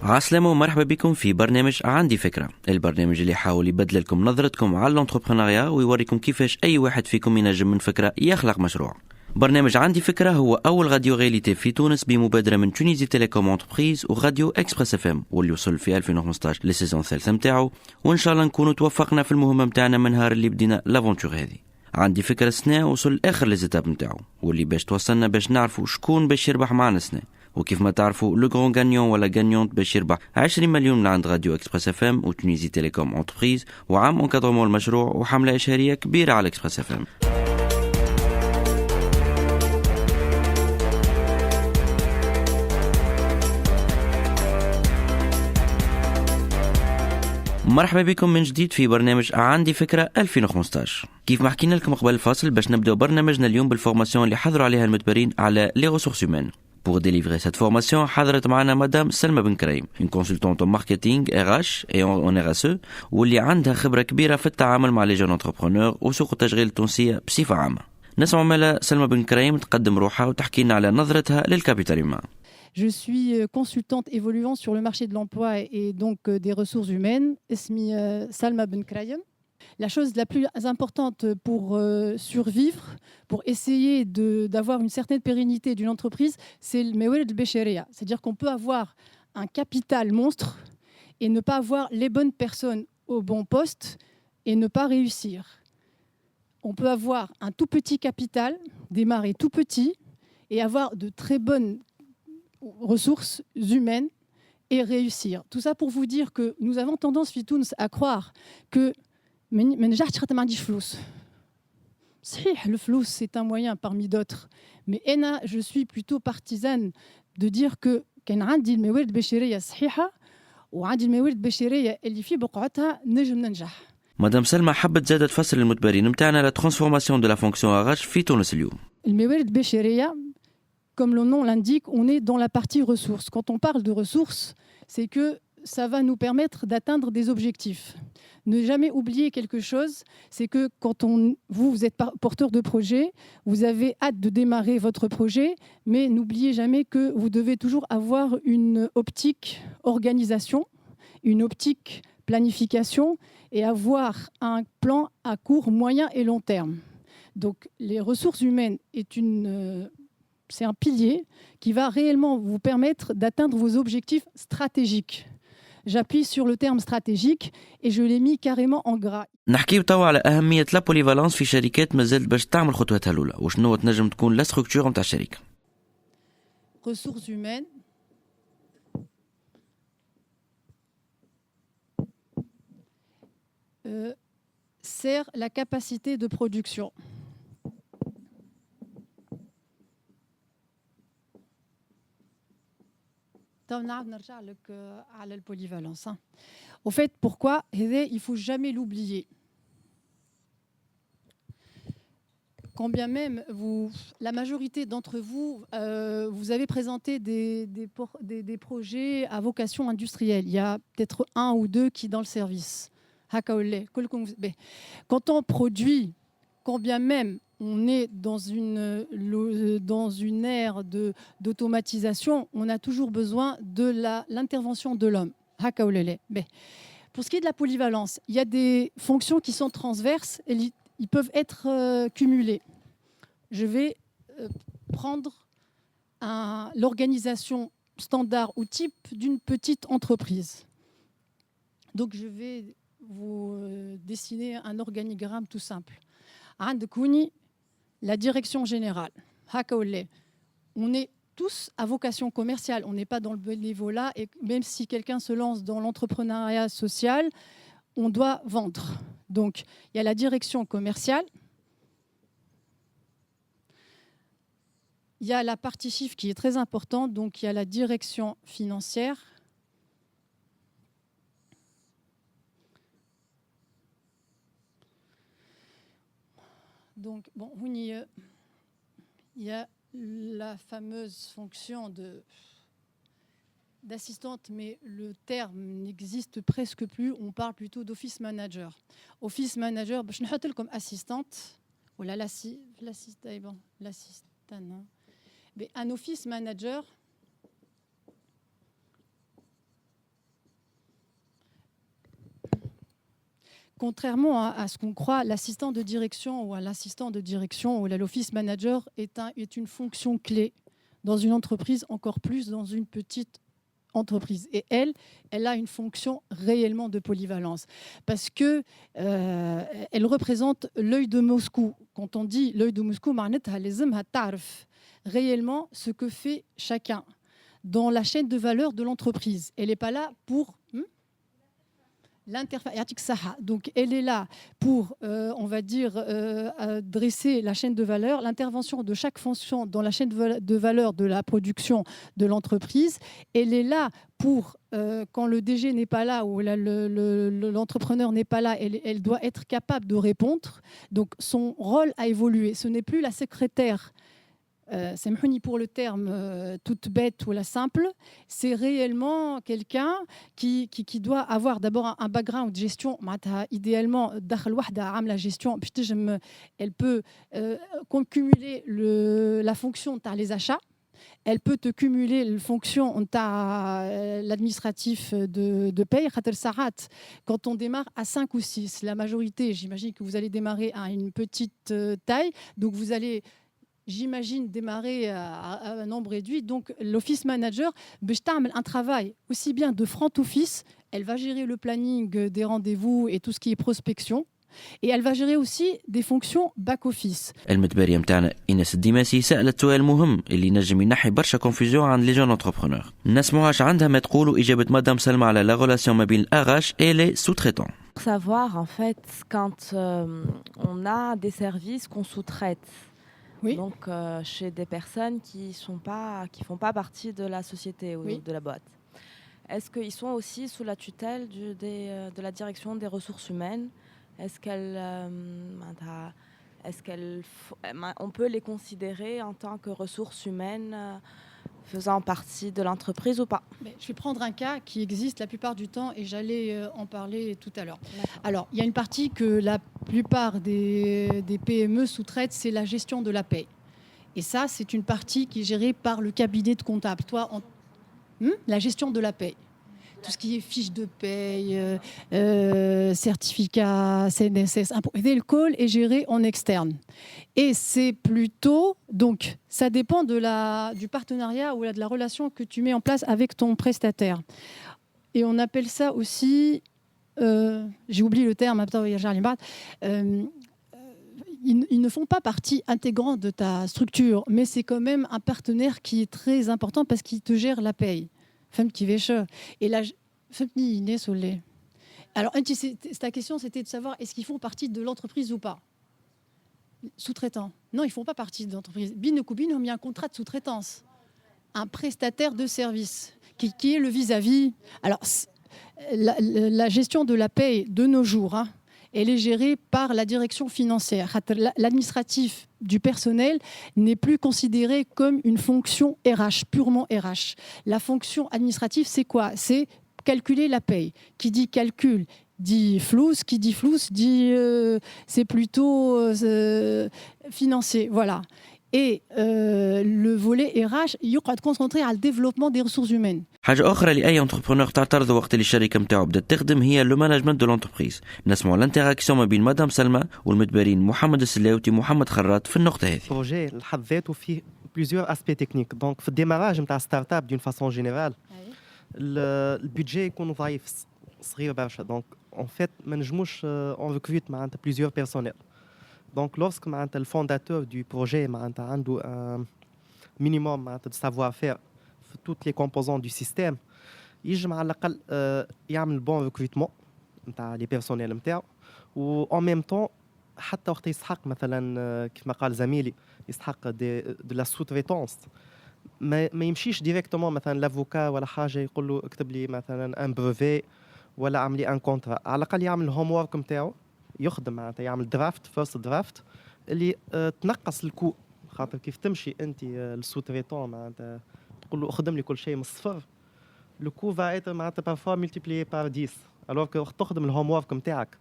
عسلامة ومرحبا بكم في برنامج عندي فكرة، البرنامج اللي يحاول يبدل لكم نظرتكم على الانتربرونيا ويوريكم كيفاش أي واحد فيكم ينجم من فكرة يخلق مشروع. برنامج عندي فكرة هو أول راديو غيليتي في تونس بمبادرة من تونيزي تيليكوم انتربريز وراديو اكسبريس اف ام، واللي وصل في 2015 للسيزون الثالثة متاعو، وإن شاء الله نكونوا توفقنا في المهمة متاعنا من نهار اللي بدينا لافونتور هذه. عندي فكرة سنة وصل آخر لزيتاب متاعو، واللي باش توصلنا باش نعرفوا شكون باش يربح معنا سنة. وكيف ما تعرفوا لو غران غانيون ولا غانيونت باش يربح 20 مليون من عند راديو اكسبريس اف ام وتونيزي تيليكوم انتربريز وعام انكادرمون المشروع وحملة إشهارية كبيرة على اكسبريس اف ام. مرحبا بكم من جديد في برنامج عندي فكرة 2015. كيف ما حكينا لكم قبل الفاصل باش نبدأ برنامجنا اليوم بالفورماسيون اللي حضروا عليها المتبرين على لي ريسورس هيومين. Pour délivrer cette formation, حضرت معنا مدام سلمى بن كريم, une consultante en marketing RH et en RSE, واللي عندها خبرة كبيرة في التعامل مع les jeunes entrepreneurs وسوق التشغيل التونسية بصفة عامة. نسمع مالا سلمى بن كريم تقدم روحها وتحكي لنا على نظرتها للكابيتال humain. Je suis consultante évoluant sur le marché de l'emploi et donc des ressources humaines. اسمي Salma Ben Krayem. La chose la plus importante pour survivre, pour essayer d'avoir une certaine pérennité d'une entreprise, c'est le mewed al-besheria. C'est-à-dire qu'on peut avoir un capital monstre et ne pas avoir les bonnes personnes au bon poste et ne pas réussir. On peut avoir un tout petit capital, démarrer tout petit et avoir de très bonnes ressources humaines et réussir. Tout ça pour vous dire que nous avons tendance, Fitouns, à croire que le flou, c'est un moyen parmi d'autres. Mais je suis plutôt partisane de dire que عندي الموارد البشرية صحيحة وعندي الموارد البشرية اللي في بقعتها نجم ننجح. مدام سلمى حبت زادة تفسر للمتبرين متاعنا لا ترانسفورماسيون دو لا فونكسيون RH في تونس اليوم. الموارد البشرية comme le nom l'indique, on est dans la partie ressources. Quand on parle de ressources, c'est que ça va nous permettre d'atteindre des objectifs. Ne jamais oublier quelque chose, c'est que quand vous êtes porteur de projet, vous avez hâte de démarrer votre projet, mais n'oubliez jamais que vous devez toujours avoir une optique organisation, une optique planification et avoir un plan à court, moyen et long terme. Donc les ressources humaines c'est un pilier qui va réellement vous permettre d'atteindre vos objectifs stratégiques. J'appuie sur le terme stratégique et je l'ai mis carrément en gras. نحكيو توا على أهمية لا بوليفالانس في شركات مازالت باش تعمل خطوتها الأولى، وشنو تنجم تكون لا ستركتور نتاع الشركة. Ressources humaines. Sert la capacité de production. نرجع لك على البوليفالانس. Au fait, pourquoi il faut jamais l'oublier. Quand bien même la majorité d'entre vous, vous avez présenté des projets à vocation industrielle. Il y a peut-être un ou deux qui dans le service. Quand on produit, quand bien même on est dans une ère d'automatisation, on a toujours besoin de l'intervention de l'homme. Pour ce qui est de la polyvalence, il y a des fonctions qui sont transverses et ils peuvent être cumulés. Je vais prendre l'organisation standard ou type d'une petite entreprise. Donc je vais vous dessiner un organigramme tout simple. La direction générale. On est tous à vocation commerciale, on n'est pas dans le bénévolat et même si quelqu'un se lance dans l'entrepreneuriat social, on doit vendre. Donc, il y a la direction commerciale, il y a la partie chiffre qui est très importante, donc il y a la direction financière, donc, bon, il y a la fameuse fonction d'assistante, mais le terme n'existe presque plus. On parle plutôt d'office manager. Office manager, je vais comme assistante. Oh là, l'assistante. Mais un office manager, Contrairement à ce qu'on croit, l'assistant de direction ou à l'assistant de direction ou l'office manager est une fonction clé dans une entreprise, encore plus dans une petite entreprise. Et elle a une fonction réellement de polyvalence parce que elle représente l'œil de Moscou. Quand on dit l'œil de Moscou, réellement ce que fait chacun dans la chaîne de valeur de l'entreprise. Elle n'est pas là pour donc elle est là pour, on va dire, dresser la chaîne de valeur, l'intervention de chaque fonction dans la chaîne de valeur de la production de l'entreprise. Elle est là pour, quand le DG n'est pas là ou l'entrepreneur n'est pas là, elle doit être capable de répondre. Donc son rôle a évolué. Ce n'est plus la secrétaire. C'est pour le terme toute bête ou la simple, c'est réellement quelqu'un qui doit avoir d'abord un background de gestion. Idéalement, la gestion, elle peut cumuler la fonction de les achats. Elle peut te cumuler la fonction l'administratif de paye. Quand on démarre à 5 ou 6, la majorité, j'imagine que vous allez démarrer à une petite taille, donc vous allez, j'imagine, démarrer à un nombre réduit. Donc, l'office manager, un travail aussi bien de front office, elle va gérer le planning des rendez-vous et tout ce qui est prospection. Et elle va gérer aussi des fonctions back-office. المتبرية متاعنا إيناس الديماسي سألت سؤال مهم اللي نجم ينحي برشا كونفوزيون عند لي جون انتربرونور. نسمعوهاش عندها ما تقول وإجابة مدام سلمى على لا غولاسيون ما بين الأغاش et les sous-traitants. Savoir en fait quand on a des services qu'on sous-traite. Oui. Donc chez des personnes qui font pas partie de la société ou oui. de la boîte. Est-ce qu'ils sont aussi sous la tutelle de la direction des ressources humaines? On peut les considérer en tant que ressources humaines faisant partie de l'entreprise ou pas? Je vais prendre un cas qui existe la plupart du temps et j'allais en parler tout à l'heure. Alors, il y a une partie que la plupart des PME sous-traitent, c'est la gestion de la paie. Et ça, c'est une partie qui est gérée par le cabinet de comptable. La gestion de la paie. Tout ce qui est fiche de paye, certificat, CNSS, impôt. Et le call est géré en externe. Et c'est plutôt... Donc, ça dépend du partenariat ou de la relation que tu mets en place avec ton prestataire. Et on appelle ça aussi... j'ai oublié le terme. Ils ne font pas partie intégrante de ta structure, mais c'est quand même un partenaire qui est très important parce qu'il te gère la paye. Et là, alors, ta question, c'était de savoir est-ce qu'ils font partie de l'entreprise ou pas? Sous-traitants. Non, ils ne font pas partie de l'entreprise. Binokubin ont mis un contrat de sous-traitance. Un prestataire de service qui est le vis-à-vis. Alors, la gestion de la paye de nos jours, elle est gérée par la direction financière. L'administratif du personnel n'est plus considéré comme une fonction RH, purement RH. La fonction administrative, c'est quoi? C'est calculer la paye. Qui dit calcul dit flous, qui dit flous dit c'est plutôt financier. Voilà. Et le volet RH يقعد concentré على le développement des ressources humaines. حاجة أخرى لأي انتربرونور تعترض وقت اللي الشركة متاعو بدأت تخدم هي لو مانجمنت دو لونتربريز. نسمعوا الانتراكسيون ما بين مدام سلمى والمتبرين محمد السلاوتي ومحمد خراط في النقطة هذه. البروجي لحد ذاته فيه plusieurs aspects techniques. Donc في الديماراج نتاع ستارت اب d'une façon générale البودجي يكون ضعيف صغير برشا. Donc en fait ما نجموش on recrute معناتها plusieurs personnels. Donc lorsque معناتها le fondateur du projet معناتها عنده un minimum معناتها de savoir-faire في toutes les composants du système يجمع على الأقل يعمل bon recrutement نتاع les personnels نتاعو و en même temps حتى وقت يسحق مثلا كيف ما قال زميلي يسحق de la sous-traitance ما يمشيش ديريكتومون مثلا لافوكا ولا حاجه يقول له اكتب لي مثلا ان بروفي ولا اعمل لي ان كونترا. على الاقل يعمل الهوم وورك نتاعو يخدم معناتها يعمل درافت فيرست درافت اللي تنقص الكو. خاطر كيف تمشي انت للسو تريتون معناتها تقول له اخدم لي كل شيء من الصفر لو كو فا ايتر معناتها بارفوا ملتيبليي بار 10 الوغ كو تخدم الهوم وورك نتاعك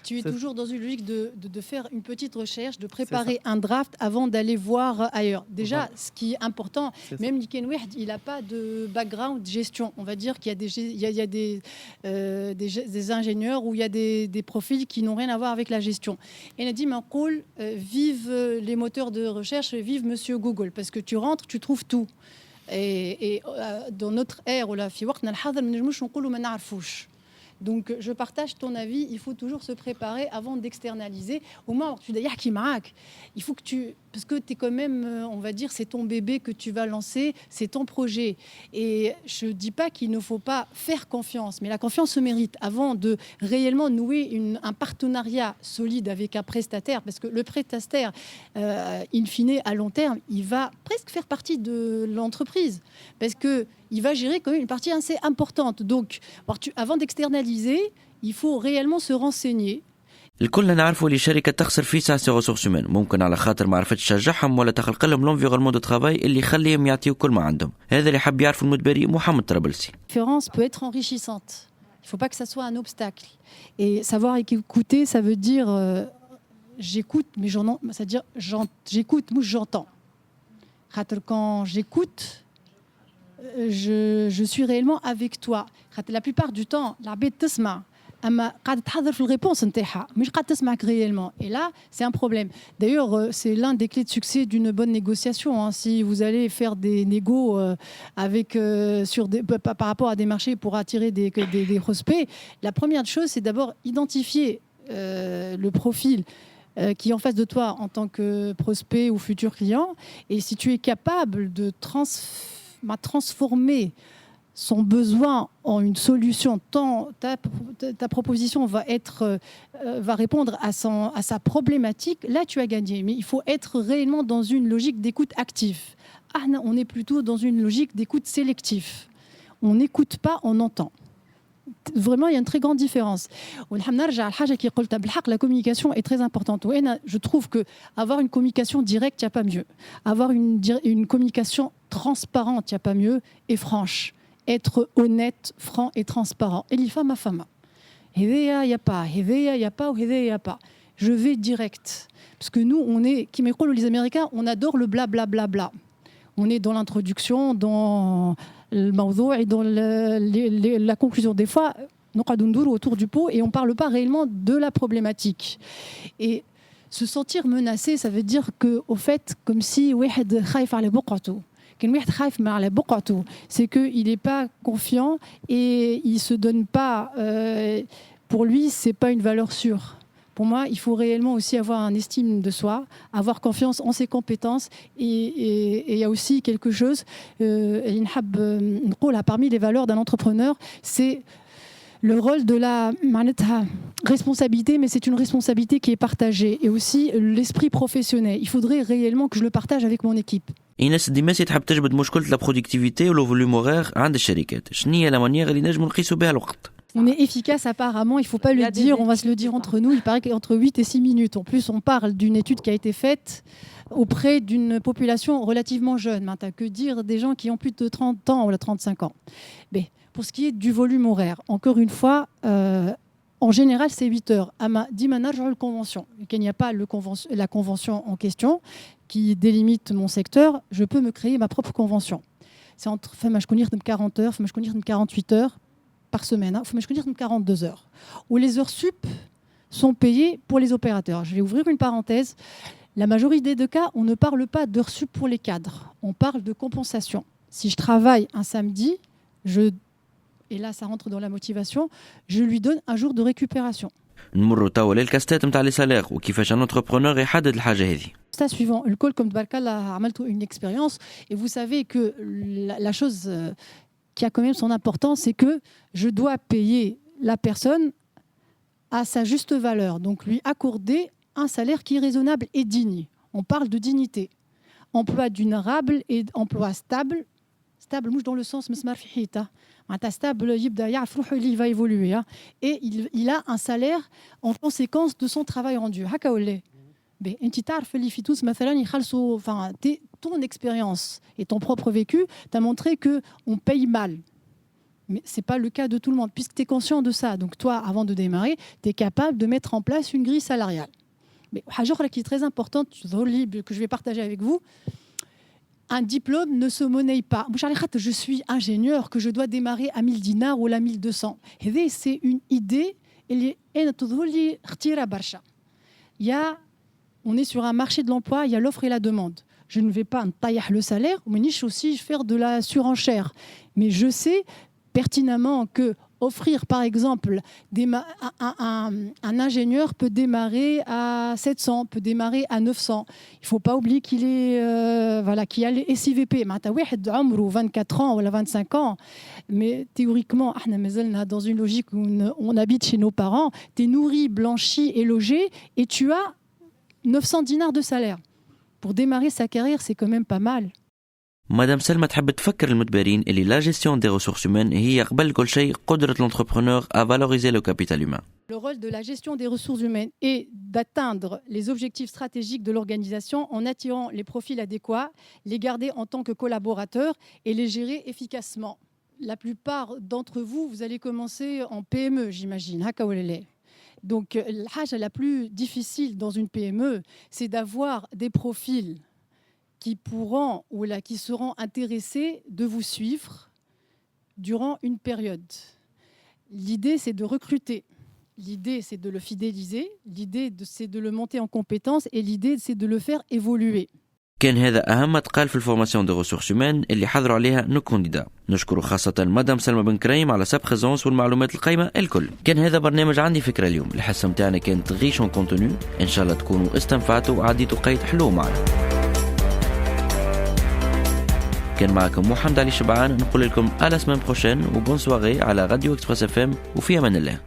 Tu es toujours dans une logique de faire une petite recherche, de préparer un draft avant d'aller voir ailleurs. Déjà, ce qui est important, même Niken Wahd, il n'a pas de background gestion. On va dire qu'il y a des ingénieurs ou il y a des profils qui n'ont rien à voir avec la gestion. Et il a dit, vive les moteurs de recherche, vive Monsieur Google, parce que tu rentres, tu trouves tout. Et dans notre ère, donc je partage ton avis, il faut toujours se préparer avant d'externaliser. Au moins, il faut que tu... Parce que tu es quand même, on va dire, c'est ton bébé que tu vas lancer, c'est ton projet. Et je ne dis pas qu'il ne faut pas faire confiance, mais la confiance se mérite avant de réellement nouer un partenariat solide avec un prestataire, parce que le prestataire, in fine, à long terme, il va presque faire partie de l'entreprise, parce qu'il va gérer quand même une partie assez importante. Donc, avant d'externaliser, il faut réellement se renseigner. الكل نعرفوا اللي شركة تخسر في سي ريسورس هيومان ممكن على خاطر ما عرفتش تشجعهم ولا تخلق لهم لونفيرونمون دو ترافاي اللي يخليهم يعطيو كل ما عندهم. هذا اللي حب يعرف المدبري محمد طرابلسي. La différence peut être enrichissante. Il ne faut pas que ça soit un obstacle. Et savoir écouter, ça veut dire j'écoute, mais c'est-à-dire j'écoute, moi j'entends. Quand j'écoute, je suis réellement avec toi. La plupart du temps, l'arbitre t'sma. أما قاعدة تحضر في الريبونس نتاعها مش قاعدة تسمعك réellement. Et là, c'est un problème. D'ailleurs, c'est l'un des clés de succès d'une bonne négociation. Hein. Si vous allez faire des négos par rapport à des marchés pour attirer des prospects, la première chose, c'est d'abord identifier le profil qui est en face de toi en tant que prospect ou futur client. Et si tu es capable de transformer son besoin en une solution, tant ta proposition va répondre à sa problématique, là tu as gagné. Mais il faut être réellement dans une logique d'écoute active. On est plutôt dans une logique d'écoute sélective. On n'écoute pas, on entend. Vraiment, il y a une très grande différence. La communication est très importante. Je trouve qu'avoir une communication directe, il n'y a pas mieux. Avoir une communication transparente, il n'y a pas mieux, et franche. Être honnête, franc et transparent. Et les femmes à femme. Il n'y a pas, il n'y a pas, il n'y a pas. Je vais direct. Parce que nous, les Américains, on adore le blablabla. On est dans l'introduction, dans le mawdou' et dans la conclusion. Des fois, on est autour du pot et on ne parle pas réellement de la problématique. Et se sentir menacé, ça veut dire qu'au fait, comme si c'est qu'il n'est pas confiant et il ne se donne pas. Pour lui, ce n'est pas une valeur sûre. Pour moi, il faut réellement aussi avoir un estime de soi, avoir confiance en ses compétences. Et il y a aussi quelque chose, parmi les valeurs d'un entrepreneur, c'est le rôle de la responsabilité, mais c'est une responsabilité qui est partagée. Et aussi l'esprit professionnel. Il faudrait réellement que je le partage avec mon équipe. إيناس الدماسي تحب تجبد مشكلة لا برودكتيفيتي ولو فوليوم هوغير عند الشركات. شنو هي لا مانيير اللي نجمو نقيسوا بها الوقت؟ On est efficace apparemment, il ne faut pas le dire, on va se le dire entre nous, il paraît qu'entre 8 et 6 minutes. En plus, on parle d'une étude qui a été faite auprès d'une population relativement jeune. Que dire des gens qui ont plus de 30 ans ou 35 ans. Mais pour ce qui est du volume horaire, encore une fois, en général, c'est 8 heures. La convention. Qu'il n'y a pas la convention en question qui délimite mon secteur, je peux me créer ma propre convention. C'est entre 40 heures, 48 heures par semaine. Il faut me 42 heures. Où les heures sup sont payées pour les opérateurs. Je vais ouvrir une parenthèse. La majorité des cas, on ne parle pas d'heures sup pour les cadres. On parle de compensation. Si je travaille un samedi, et là ça rentre dans la motivation, je lui donne un jour de récupération. نمروا توا للكاستات نتاع لي سالير وكيفاش ان انتربرونور يحدد الحاجه هذه. Stade suivant, le call comme Barkala a une expérience et vous savez que la chose qui a quand même son importance, c'est que je dois payer la personne à sa juste valeur, donc lui accorder un salaire qui est raisonnable et digne. On parle de dignité. Emploi durable et emploi stable. Stable, mouche dans le sens مسمار في حيطة. معناتها stable يبدا يعرف روحه اللي va évoluer et il a un salaire en conséquence de son travail rendu. هكا ولا؟ انت تعرف اللي في تونس مثلا يخلصوا ton expérience et ton propre vécu t'a montré que on paye mal. Mais ce n'est pas le cas de tout le monde, puisque tu es conscient de ça. Donc toi, avant de démarrer, tu es capable de mettre en place une grille salariale. Mais une chose qui est très importante, que je vais partager avec vous, un diplôme ne se monnaie pas. Je suis ingénieur, que je dois démarrer à 1000 dinars ou à 1200. C'est une idée. On est sur un marché de l'emploi, il y a l'offre et la demande. Je ne vais pas tailler le salaire, mais je aussi faire de la surenchère. Mais je sais pertinemment que offrir, par exemple, un ingénieur peut démarrer à 700, peut démarrer à 900. Il ne faut pas oublier qu'il qu'il y a les SIVP. Tu as 24 ans ou 25 ans, mais théoriquement, dans une logique où on habite chez nos parents, tu es nourri, blanchi et logé, et tu as 900 dinars de salaire. Pour démarrer sa carrière, c'est quand même pas mal. مدام سلمى تحب تفكر المتبرين اللي لا جيستيون دي ressources humaines هي قبل كل شيء قدرة l'entrepreneur à valoriser le capital humain. Le rôle de la gestion des ressources humaines est d'atteindre les objectifs stratégiques de l'organisation en attirant les profils adéquats, les garder en tant que collaborateurs et les gérer efficacement. La plupart d'entre vous, vous allez commencer en PME, j'imagine. Donc, la chose la plus difficile dans une PME, c'est d'avoir des profils qui pourront ou là, qui seront intéressés de vous suivre durant une période. L'idée, c'est de recruter. L'idée, c'est de le fidéliser. L'idée, c'est de le monter en compétences. Et l'idée, c'est de le faire évoluer. كان هذا أهم ما تقال في الفورماسيون دي ريسورس هيومان اللي حضروا عليها نو كونديدا. نشكر خاصة مدام سلمى بن كريم على سب بريزونس والمعلومات القيمة الكل. كان هذا برنامج عندي فكرة اليوم. الحصة متاعنا كانت غيش اون كونتوني. إن شاء الله تكونوا استنفعتوا وعديتوا قيد حلو معنا. كان معكم محمد علي شبعان نقول لكم à la semaine prochaine وبون سواري على راديو اكسبريس اف ام وفي امان الله.